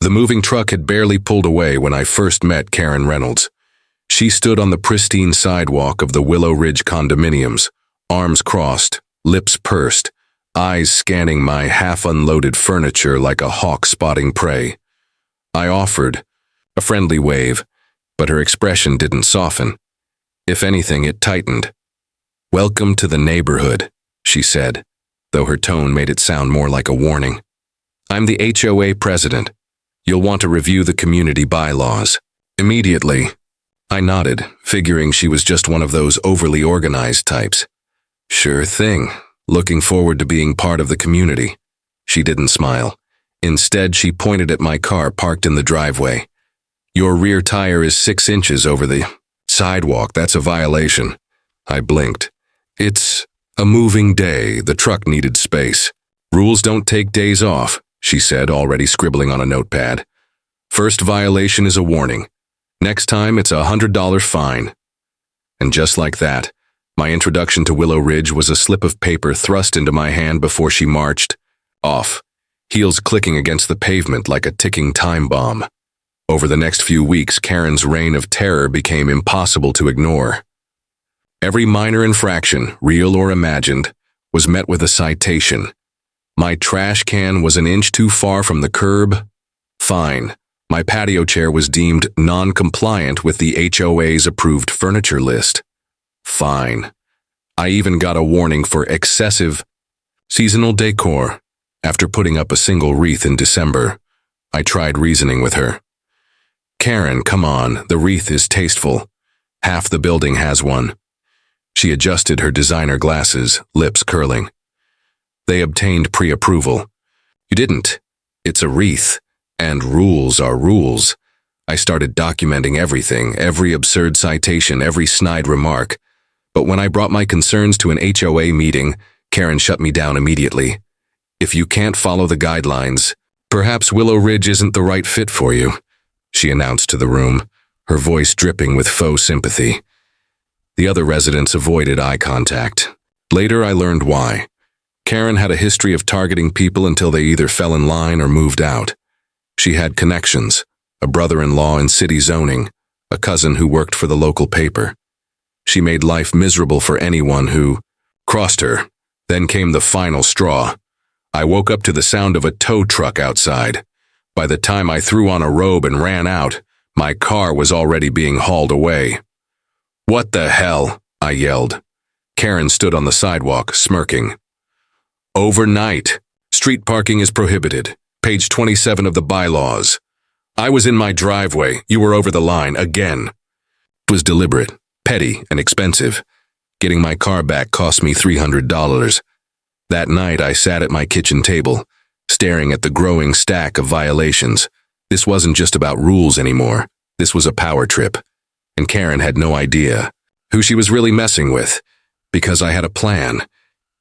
The moving truck had barely pulled away when I first met Karen Reynolds. She stood on the pristine sidewalk of the Willow Ridge condominiums, arms crossed, lips pursed, eyes scanning my half-unloaded furniture like a hawk spotting prey. I offered a friendly wave, but her expression didn't soften. If anything, it tightened. "Welcome to the neighborhood," she said, though her tone made it sound more like a warning. "I'm the HOA president. You'll want to review the community bylaws." Immediately, I nodded, figuring she was just one of those overly organized types. "Sure thing. Looking forward to being part of the community." She didn't smile. Instead, she pointed at my car parked in the driveway. "Your rear tire is 6 inches over the sidewalk. That's a violation." I blinked. "It's a moving day. The truck needed space. Rules don't take days off," she said, already scribbling on a notepad. "First violation is a warning. Next time, it's a $100 fine." And just like that, my introduction to Willow Ridge was a slip of paper thrust into my hand before she marched off, heels clicking against the pavement like a ticking time bomb. Over the next few weeks, Karen's reign of terror became impossible to ignore. Every minor infraction, real or imagined, was met with a citation. My trash can was an inch too far from the curb? Fine. My patio chair was deemed non-compliant with the HOA's approved furniture list. Fine. I even got a warning for excessive seasonal decor. After putting up a single wreath in December, I tried reasoning with her. "Karen, come on, the wreath is tasteful. Half the building has one." She adjusted her designer glasses, lips curling. "They obtained pre-approval. You didn't. It's a wreath, and rules are rules." I started documenting everything, every absurd citation, every snide remark. But when I brought my concerns to an HOA meeting, Karen shut me down immediately. "If you can't follow the guidelines, perhaps Willow Ridge isn't the right fit for you," she announced to the room, her voice dripping with faux sympathy. The other residents avoided eye contact. Later, I learned why. Karen had a history of targeting people until they either fell in line or moved out. She had connections, a brother-in-law in city zoning, a cousin who worked for the local paper. She made life miserable for anyone who crossed her. Then came the final straw. I woke up to the sound of a tow truck outside. By the time I threw on a robe and ran out, my car was already being hauled away. "What the hell?" I yelled. Karen stood on the sidewalk, smirking. "Overnight. Street parking is prohibited. Page 27 of the bylaws. I was in my driveway. You were over the line again." It was deliberate, petty, and expensive. Getting my car back cost me $300. That night, I sat at my kitchen table, staring at the growing stack of violations. This wasn't just about rules anymore. This was a power trip. And Karen had no idea who she was really messing with, because I had a plan,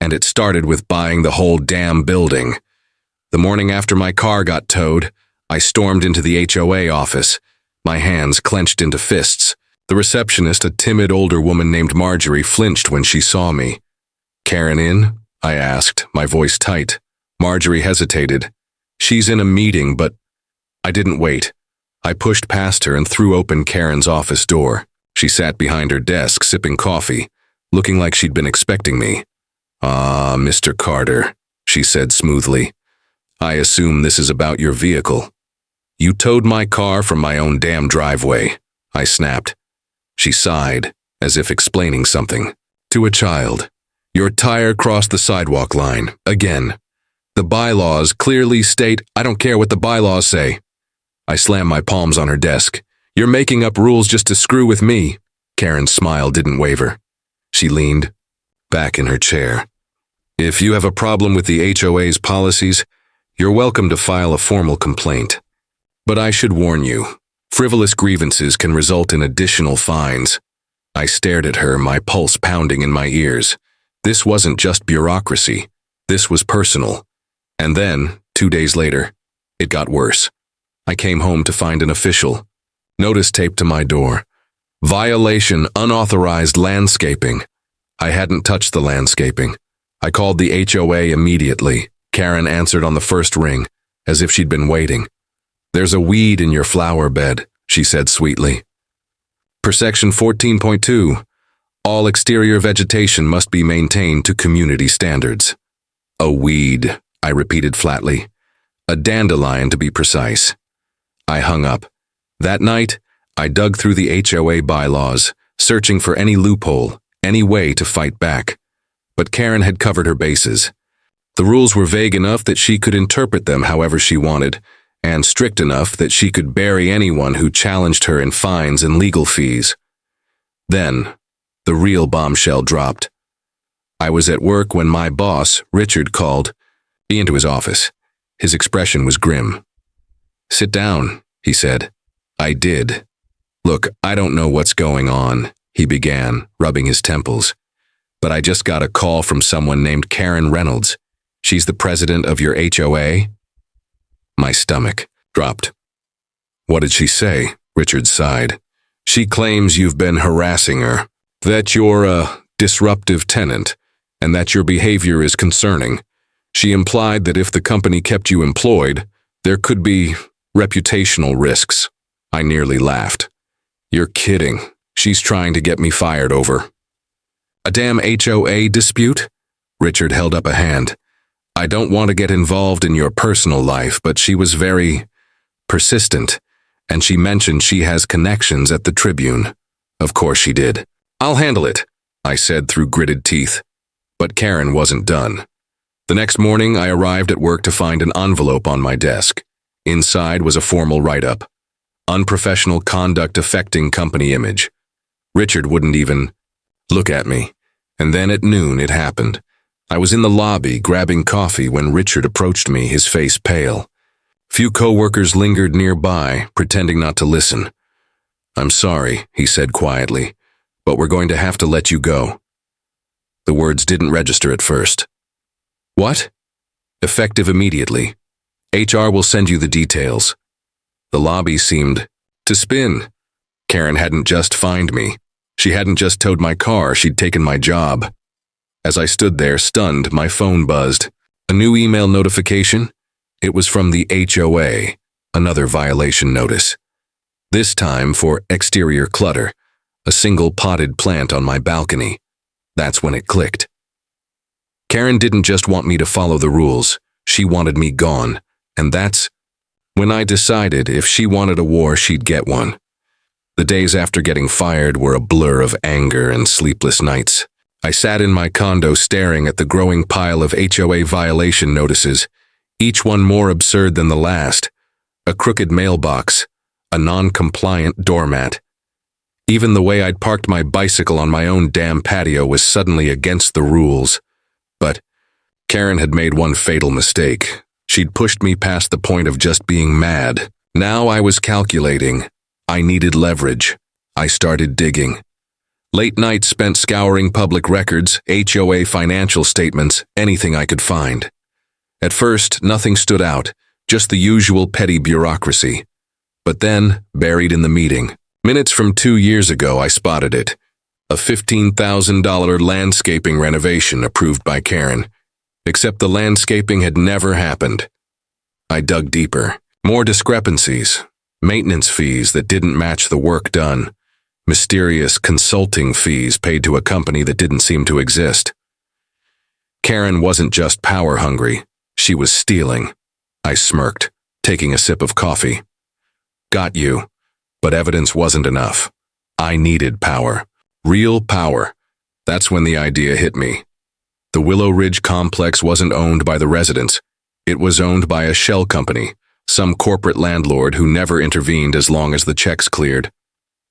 and it started with buying the whole damn building. The morning after my car got towed, I stormed into the HOA office, my hands clenched into fists. The receptionist, a timid older woman named Marjorie, flinched when she saw me. "Karen in?" I asked, my voice tight. Marjorie hesitated. "She's in a meeting, but..." I didn't wait. I pushed past her and threw open Karen's office door. She sat behind her desk, sipping coffee, looking like she'd been expecting me. "Ah, Mr. Carter," she said smoothly. "I assume this is about your vehicle." "You towed my car from my own damn driveway," I snapped. She sighed, as if explaining something. "To a child. Your tire crossed the sidewalk line, again. The bylaws clearly state..." "I don't care what the bylaws say." I slammed my palms on her desk. "You're making up rules just to screw with me." Karen's smile didn't waver. She leaned back in her chair. "If you have a problem with the HOA's policies, you're welcome to file a formal complaint. But I should warn you, frivolous grievances can result in additional fines." I stared at her, my pulse pounding in my ears. This wasn't just bureaucracy. This was personal. And then, 2 days later, it got worse. I came home to find an official notice taped to my door. "Violation, unauthorized landscaping." I hadn't touched the landscaping. I called the HOA immediately. Karen answered on the first ring, as if she'd been waiting. There's a weed in your flower bed, she said sweetly. Per section 14.2, all exterior vegetation must be maintained to community standards. A weed, I repeated flatly. A dandelion, to be precise. I hung up. That night, I dug through the HOA bylaws, searching for any loophole, any way to fight back. But Karen had covered her bases. The rules were vague enough that she could interpret them however she wanted, and strict enough that she could bury anyone who challenged her in fines and legal fees. Then, the real bombshell dropped. I was at work when my boss, Richard, called me into his office. His expression was grim. "Sit down," he said. I did. "Look, I don't know what's going on," he began, rubbing his temples. "But I just got a call from someone named Karen Reynolds. She's the president of your HOA?" My stomach dropped. "What did she say?" Richard sighed. "She claims you've been harassing her, that you're a disruptive tenant, and that your behavior is concerning. She implied that if the company kept you employed, there could be reputational risks." I nearly laughed. "You're kidding. She's trying to get me fired over." "A damn HOA dispute?" Richard held up a hand. "I don't want to get involved in your personal life, but she was very persistent, and she mentioned she has connections at the Tribune." Of course she did. "I'll handle it," I said through gritted teeth. But Karen wasn't done. The next morning, I arrived at work to find an envelope on my desk. Inside was a formal write-up. Unprofessional conduct affecting company image. Richard wouldn't even look at me. And then at noon it happened. I was in the lobby grabbing coffee when Richard approached me, his face pale. Few co-workers lingered nearby, pretending not to listen. "I'm sorry," he said quietly, "but we're going to have to let you go." The words didn't register at first. "What?" "Effective immediately. HR will send you the details." The lobby seemed to spin. Karen hadn't just fined me. She hadn't just towed my car, she'd taken my job. As I stood there, stunned, my phone buzzed. A new email notification? It was from the HOA, another violation notice. This time for exterior clutter, a single potted plant on my balcony. That's when it clicked. Karen didn't just want me to follow the rules, she wanted me gone, and that's when I decided if she wanted a war, she'd get one. The days after getting fired were a blur of anger and sleepless nights. I sat in my condo staring at the growing pile of HOA violation notices, each one more absurd than the last. A crooked mailbox, a non-compliant doormat. Even the way I'd parked my bicycle on my own damn patio was suddenly against the rules. But Karen had made one fatal mistake. She'd pushed me past the point of just being mad. Now I was calculating. I needed leverage. I started digging. Late nights spent scouring public records, HOA financial statements, anything I could find. At first, nothing stood out, just the usual petty bureaucracy. But then, buried in the meeting, minutes from 2 years ago, I spotted it. A $15,000 landscaping renovation approved by Karen. Except the landscaping had never happened. I dug deeper. More discrepancies. Maintenance fees that didn't match the work done. Mysterious consulting fees paid to a company that didn't seem to exist. Karen wasn't just power-hungry. She was stealing. I smirked, taking a sip of coffee. Got you. But evidence wasn't enough. I needed power. Real power. That's when the idea hit me. The Willow Ridge complex wasn't owned by the residents. It was owned by a shell company, some corporate landlord who never intervened as long as the checks cleared.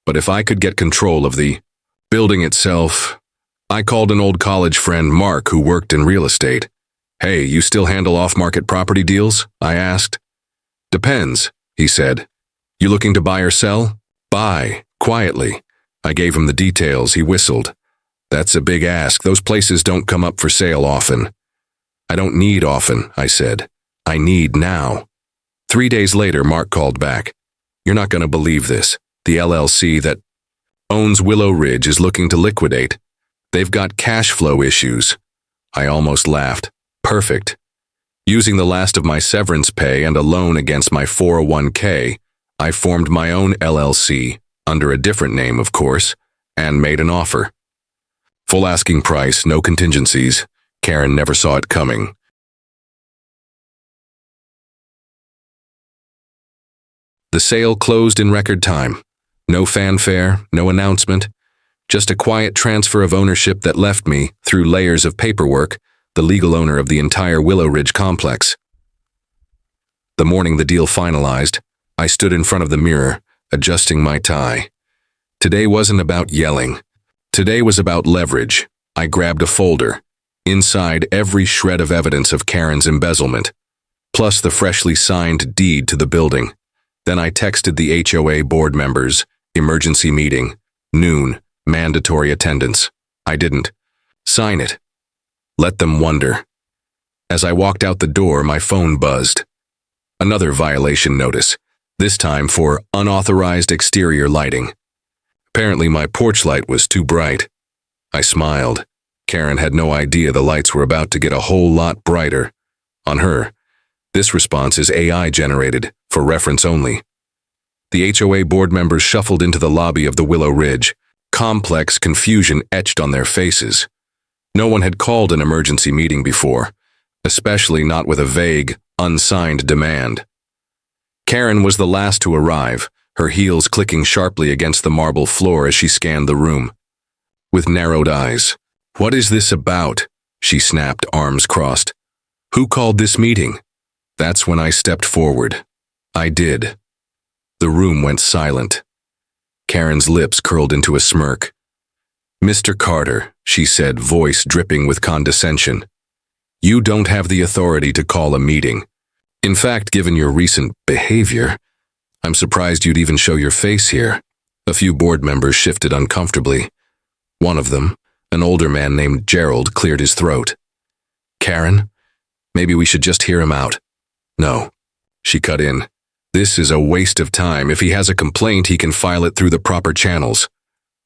But if I could get control of the building itself, I called an old college friend, Mark, who worked in real estate. "Hey, you still handle off-market property deals?" I asked. "Depends," he said. "You looking to buy or sell?" "Buy," quietly. I gave him the details. He whistled. "That's a big ask. Those places don't come up for sale often." "I don't need often," I said. "I need now." 3 days later, Mark called back. "You're not going to believe this. The LLC that owns Willow Ridge is looking to liquidate. They've got cash flow issues." I almost laughed. Perfect. Using the last of my severance pay and a loan against my 401k, I formed my own LLC, under a different name, of course, and made an offer. Full asking price, no contingencies. Karen never saw it coming. The sale closed in record time. No fanfare, no announcement, just a quiet transfer of ownership that left me, through layers of paperwork, the legal owner of the entire Willow Ridge complex. The morning the deal finalized, I stood in front of the mirror, adjusting my tie. Today wasn't about yelling. Today was about leverage. I grabbed a folder. Inside, every shred of evidence of Karen's embezzlement, plus the freshly signed deed to the building. Then I texted the HOA board members, emergency meeting, noon, mandatory attendance. I didn't sign it. Let them wonder. As I walked out the door, my phone buzzed. Another violation notice, this time for unauthorized exterior lighting. Apparently my porch light was too bright. I smiled. Karen had no idea the lights were about to get a whole lot brighter. On her, this response is AI generated, for reference only. The HOA board members shuffled into the lobby of the Willow Ridge, complex confusion etched on their faces. No one had called an emergency meeting before, especially not with a vague, unsigned demand. Karen was the last to arrive, her heels clicking sharply against the marble floor as she scanned the room. With narrowed eyes, "What is this about?" she snapped, arms crossed. "Who called this meeting?" That's when I stepped forward. I did. The room went silent. Karen's lips curled into a smirk. "Mr. Carter," she said, voice dripping with condescension, "you don't have the authority to call a meeting. In fact, given your recent behavior, I'm surprised you'd even show your face here." A few board members shifted uncomfortably. One of them, an older man named Gerald, cleared his throat. "Karen, maybe we should just hear him out." "No," she cut in. "This is a waste of time. If he has a complaint, he can file it through the proper channels."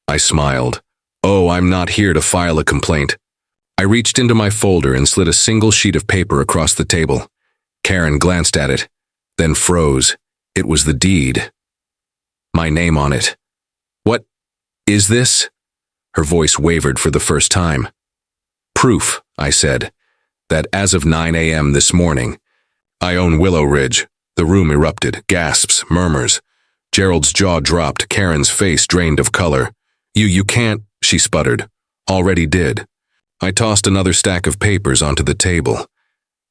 I smiled. "Oh, I'm not here to file a complaint." I reached into my folder and slid a single sheet of paper across the table. Karen glanced at it, then froze. It was the deed. My name on it. "What is this?" Her voice wavered for the first time. "Proof," I said, "that as of 9 a.m. this morning, I own Willow Ridge." The room erupted, gasps, murmurs. Gerald's jaw dropped, Karen's face drained of color. You can't," she sputtered. "Already did." I tossed another stack of papers onto the table.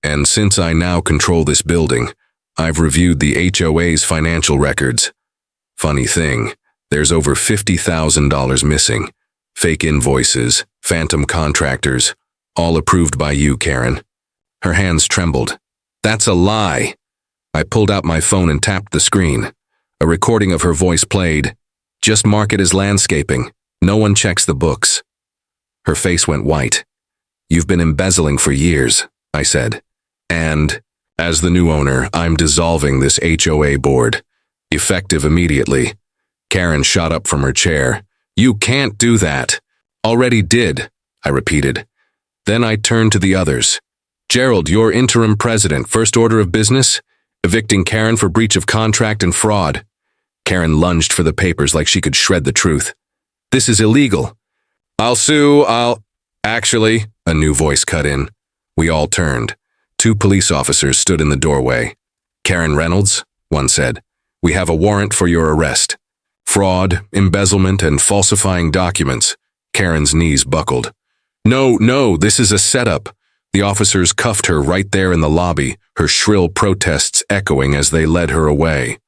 "And since I now control this building, I've reviewed the HOA's financial records. Funny thing, there's over $50,000 missing. Fake invoices, phantom contractors, all approved by you, Karen." Her hands trembled. "That's a lie." I pulled out my phone and tapped the screen. A recording of her voice played. "Just mark it as landscaping. No one checks the books." Her face went white. "You've been embezzling for years," I said. "And, as the new owner, I'm dissolving this HOA board. Effective immediately." Karen shot up from her chair. "You can't do that." "Already did," I repeated. Then I turned to the others. "Gerald, you're interim president. First order of business? Evicting Karen for breach of contract and fraud." Karen lunged for the papers like she could shred the truth. "This is illegal." "I'll sue, Actually," a new voice cut in. We all turned. 2 police officers stood in the doorway. "Karen Reynolds," one said, "we have a warrant for your arrest. Fraud, embezzlement, and falsifying documents." Karen's knees buckled. No, this is a setup." The officers cuffed her right there in the lobby, her shrill protests echoing as they led her away.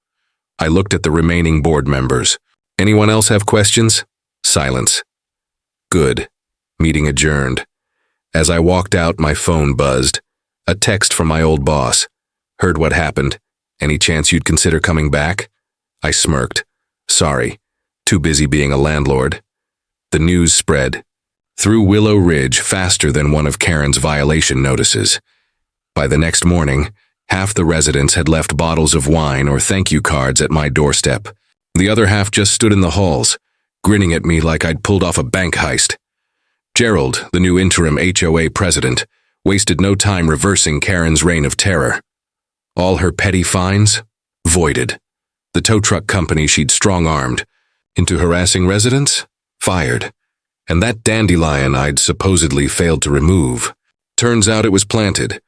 I looked at the remaining board members. "Anyone else have questions?" Silence. Good. Meeting adjourned. As I walked out, my phone buzzed. A text from my old boss. "Heard what happened. Any chance you'd consider coming back?" I smirked. "Sorry. Too busy being a landlord." The news spread. Through Willow Ridge faster than one of Karen's violation notices. By the next morning, half the residents had left bottles of wine or thank you cards at my doorstep. The other half just stood in the halls, grinning at me like I'd pulled off a bank heist. Gerald, the new interim HOA president, wasted no time reversing Karen's reign of terror. All her petty fines? Voided. The tow truck company she'd strong-armed into harassing residents? Fired. And that dandelion I'd supposedly failed to remove. Turns out it was planted.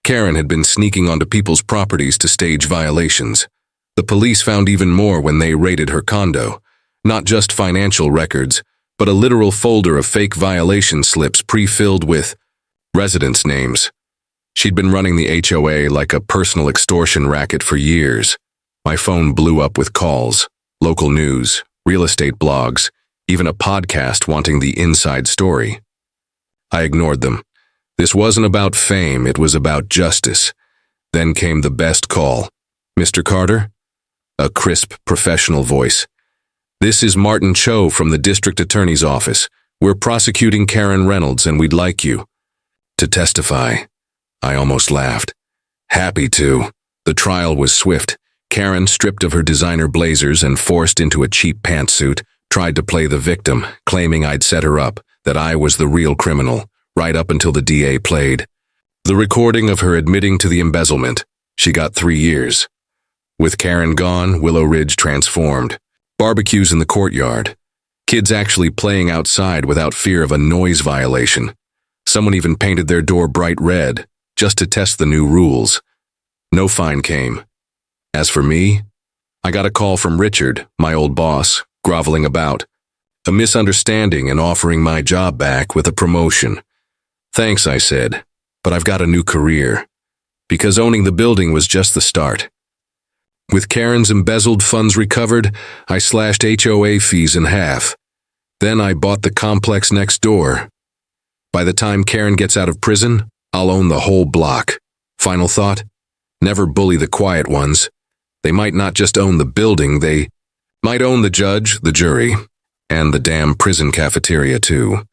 Karen had been sneaking onto people's properties to stage violations. The police found even more when they raided her condo. Not just financial records, but a literal folder of fake violation slips pre-filled with residents' names. She'd been running the HOA like a personal extortion racket for years. My phone blew up with calls, local news, real estate blogs, even a podcast wanting the inside story. I ignored them. This wasn't about fame, it was about justice. Then came the best call. "Mr. Carter?" A crisp, professional voice. "This is Martin Cho from the district attorney's office. We're prosecuting Karen Reynolds and we'd like you to testify." I almost laughed. Happy to. The trial was swift. Karen, stripped of her designer blazers and forced into a cheap pantsuit, tried to play the victim, claiming I'd set her up, that I was the real criminal, right up until the DA played the recording of her admitting to the embezzlement. She got 3 years. With Karen gone, Willow Ridge transformed. Barbecues in the courtyard. Kids actually playing outside without fear of a noise violation. Someone even painted their door bright red, just to test the new rules. No fine came. As for me, I got a call from Richard, my old boss, groveling about a misunderstanding and offering my job back with a promotion. "Thanks," I said, "but I've got a new career." Because owning the building was just the start. With Karen's embezzled funds recovered, I slashed HOA fees in half. Then I bought the complex next door. By the time Karen gets out of prison, I'll own the whole block. Final thought? Never bully the quiet ones. They might not just own the building, they might own the judge, the jury, and the damn prison cafeteria too.